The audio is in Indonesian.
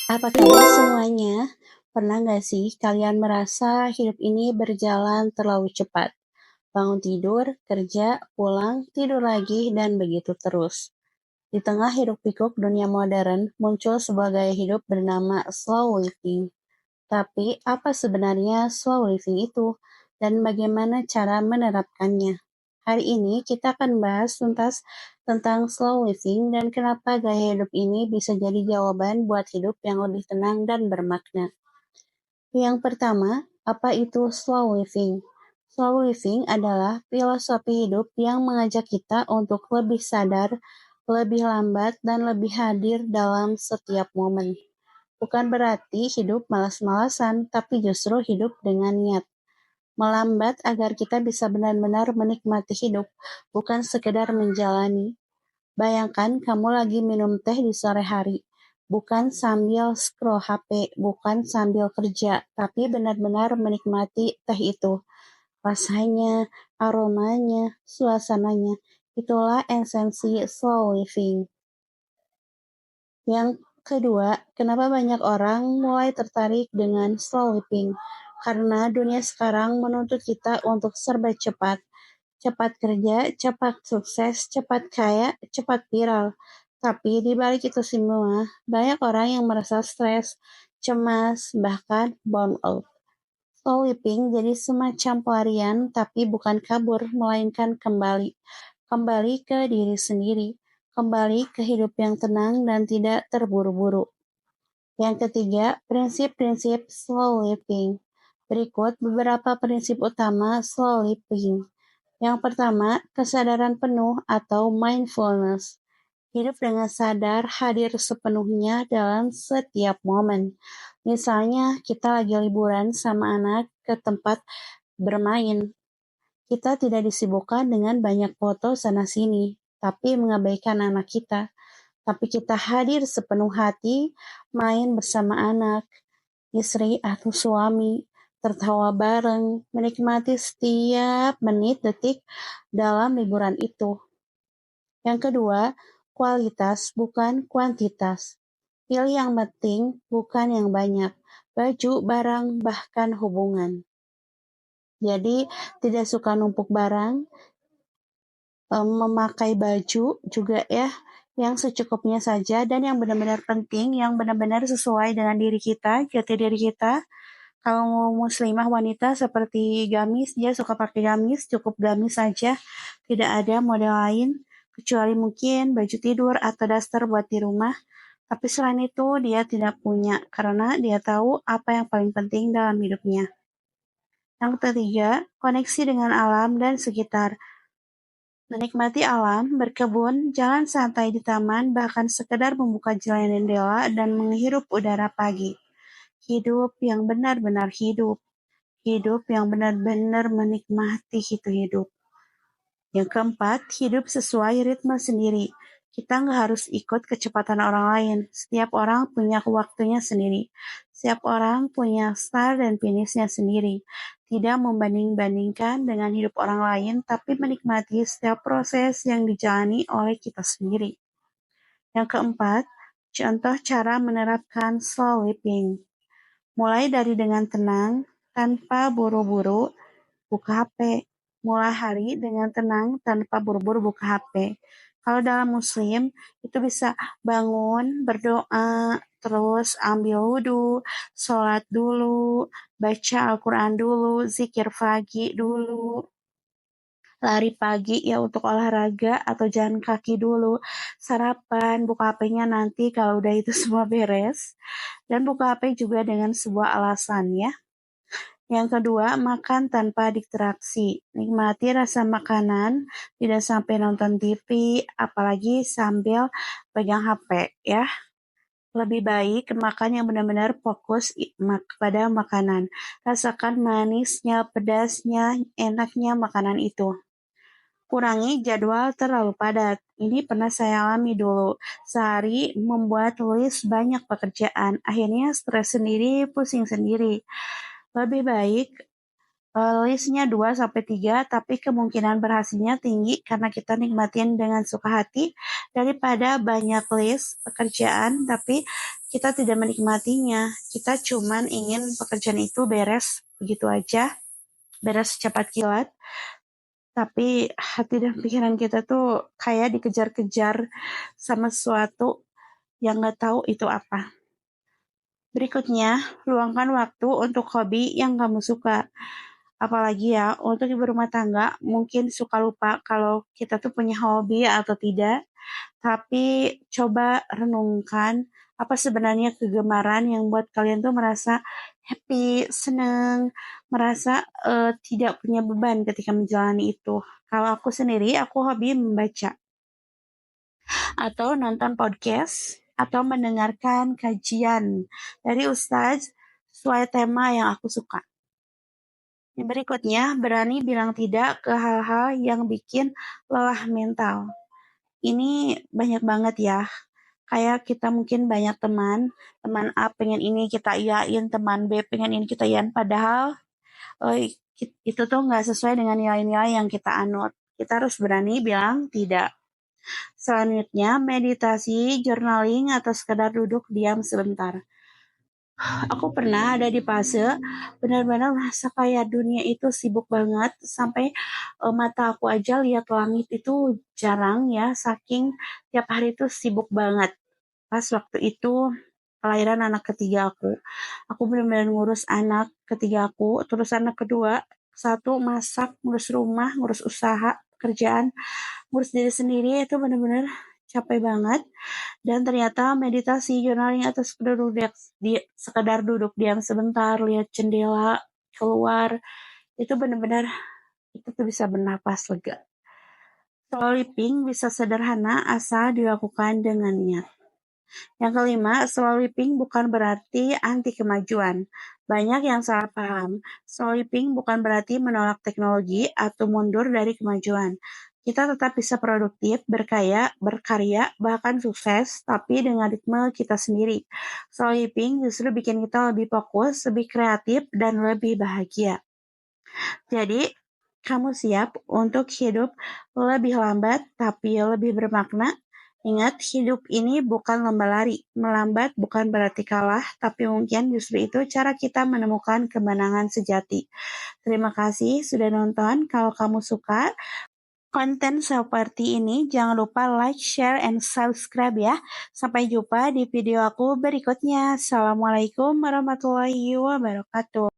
Apa kabar semuanya? Pernah nggak sih kalian merasa hidup ini berjalan terlalu cepat? Bangun tidur, kerja, pulang, tidur lagi, dan begitu terus. Di tengah hiruk-pikuk dunia modern, muncul sebuah gaya hidup bernama slow living. Tapi apa sebenarnya slow living itu? Dan bagaimana cara menerapkannya? Hari ini kita akan bahas tuntas tentang slow living dan kenapa gaya hidup ini bisa jadi jawaban buat hidup yang lebih tenang dan bermakna. Yang pertama, apa itu slow living? Slow living adalah filosofi hidup yang mengajak kita untuk lebih sadar, lebih lambat, dan lebih hadir dalam setiap momen. Bukan berarti hidup malas-malasan, tapi justru hidup dengan niat. Melambat agar kita bisa benar-benar menikmati hidup, bukan sekedar menjalani. Bayangkan kamu lagi minum teh di sore hari, bukan sambil scroll HP, bukan sambil kerja, tapi benar-benar menikmati teh itu. Rasanya, aromanya, suasananya. Itulah esensi slow living. Yang kedua, kenapa banyak orang mulai tertarik dengan slow living? Karena dunia sekarang menuntut kita untuk serba cepat. Cepat kerja, cepat sukses, cepat kaya, cepat viral. Tapi di balik itu semua, banyak orang yang merasa stres, cemas, bahkan burn out. Slow living jadi semacam pelarian, tapi bukan kabur, melainkan kembali. Kembali ke diri sendiri, kembali ke hidup yang tenang dan tidak terburu-buru. Yang ketiga, prinsip-prinsip slow living. Berikut beberapa prinsip utama slow living. Yang pertama, kesadaran penuh atau mindfulness. Hidup dengan sadar, hadir sepenuhnya dalam setiap momen. Misalnya, kita lagi liburan sama anak ke tempat bermain. Kita tidak disibukkan dengan banyak foto sana-sini, tapi mengabaikan anak kita. Tapi kita hadir sepenuh hati, main bersama anak, istri atau suami, tertawa bareng, menikmati setiap menit detik dalam liburan itu. Yang kedua, kualitas bukan kuantitas. Pilih yang penting, bukan yang banyak. Baju, barang, bahkan hubungan. Jadi, tidak suka numpuk barang, memakai baju juga ya, yang secukupnya saja dan yang benar-benar penting, yang benar-benar sesuai dengan diri kita, jati diri kita. Kalau muslimah wanita seperti gamis, dia suka pakai gamis, cukup gamis saja, tidak ada model lain, kecuali mungkin baju tidur atau daster buat di rumah. Tapi selain itu dia tidak punya, karena dia tahu apa yang paling penting dalam hidupnya. Yang ketiga, koneksi dengan alam dan sekitar. Menikmati alam, berkebun, jalan santai di taman, bahkan sekedar membuka jendela dan menghirup udara pagi. Hidup yang benar-benar hidup. Hidup yang benar-benar menikmati itu hidup. Yang keempat, hidup sesuai ritme sendiri. Kita nggak harus ikut kecepatan orang lain. Setiap orang punya waktunya sendiri. Setiap orang punya start dan finishnya sendiri. Tidak membanding-bandingkan dengan hidup orang lain, tapi menikmati setiap proses yang dijalani oleh kita sendiri. Yang keempat, contoh cara menerapkan slow living. Mulai dari dengan tenang, tanpa buru-buru, buka HP. Mulai hari dengan tenang tanpa buru-buru buka HP. Kalau dalam muslim, itu bisa bangun, berdoa, terus ambil wudhu, sholat dulu, baca Al-Quran dulu, zikir pagi dulu, lari pagi ya untuk olahraga atau jalan kaki dulu, sarapan, buka HP-nya nanti kalau udah itu semua beres, dan buka HP juga dengan sebuah alasan ya. Yang kedua, makan tanpa distraksi. Nikmati rasa makanan, tidak sampai nonton TV, apalagi sambil pegang HP ya. Lebih baik makan yang benar-benar fokus pada makanan. Rasakan manisnya, pedasnya, enaknya makanan itu. Kurangi jadwal terlalu padat. Ini pernah saya alami dulu. Sehari membuat list banyak pekerjaan. Akhirnya stres sendiri, pusing sendiri. Lebih baik listnya 2-3, tapi kemungkinan berhasilnya tinggi karena kita nikmatin dengan suka hati daripada banyak list pekerjaan tapi kita tidak menikmatinya. Kita cuman ingin pekerjaan itu beres begitu aja, beres cepat kilat, tapi hati dan pikiran kita tuh kayak dikejar-kejar sama sesuatu yang nggak tahu itu apa. Berikutnya, luangkan waktu untuk hobi yang kamu suka. Apalagi ya, untuk ibu rumah tangga mungkin suka lupa kalau kita tuh punya hobi atau tidak. Tapi coba renungkan apa sebenarnya kegemaran yang buat kalian tuh merasa happy, seneng, merasa tidak punya beban ketika menjalani itu. Kalau aku sendiri, aku hobi membaca atau nonton podcast atau mendengarkan kajian dari ustadz sesuai tema yang aku suka. Yang berikutnya, berani bilang tidak ke hal-hal yang bikin lelah mental. Ini banyak banget ya. Kayak kita mungkin banyak teman A pengen ini kita iyain, teman B pengen ini kita iyain, padahal itu tuh nggak sesuai dengan nilai-nilai yang kita anut. Kita harus berani bilang tidak. Selanjutnya, meditasi, journaling, atau sekedar duduk diam sebentar. Aku pernah ada di fase benar-benar merasa kayak dunia itu sibuk banget sampai mata aku aja lihat langit itu jarang ya, saking tiap hari itu sibuk banget. Pas waktu itu kelahiran anak ketiga aku. Aku benar-benar ngurus anak ketiga aku, terus anak kedua, satu masak, ngurus rumah, ngurus usaha, kerjaan, ngurus diri sendiri itu benar-benar capek banget. Dan ternyata meditasi, journaling atau sekedar duduk diam sebentar, lihat jendela, keluar, itu benar-benar itu tuh bisa bernapas lega. Slow living bisa sederhana asal dilakukan dengan niat. Yang kelima, slow living bukan berarti anti kemajuan. Banyak yang salah paham. Slow living bukan berarti menolak teknologi atau mundur dari kemajuan. Kita tetap bisa produktif, berkarya, bahkan sukses, tapi dengan ritme kita sendiri. Slow living justru bikin kita lebih fokus, lebih kreatif, dan lebih bahagia. Jadi, kamu siap untuk hidup lebih lambat tapi lebih bermakna? Ingat, hidup ini bukan lomba lari. Melambat bukan berarti kalah, tapi mungkin justru itu cara kita menemukan kemenangan sejati. Terima kasih sudah nonton. Kalau kamu suka konten seperti ini, jangan lupa like, share, and subscribe ya. Sampai jumpa di video aku berikutnya. Assalamualaikum warahmatullahi wabarakatuh.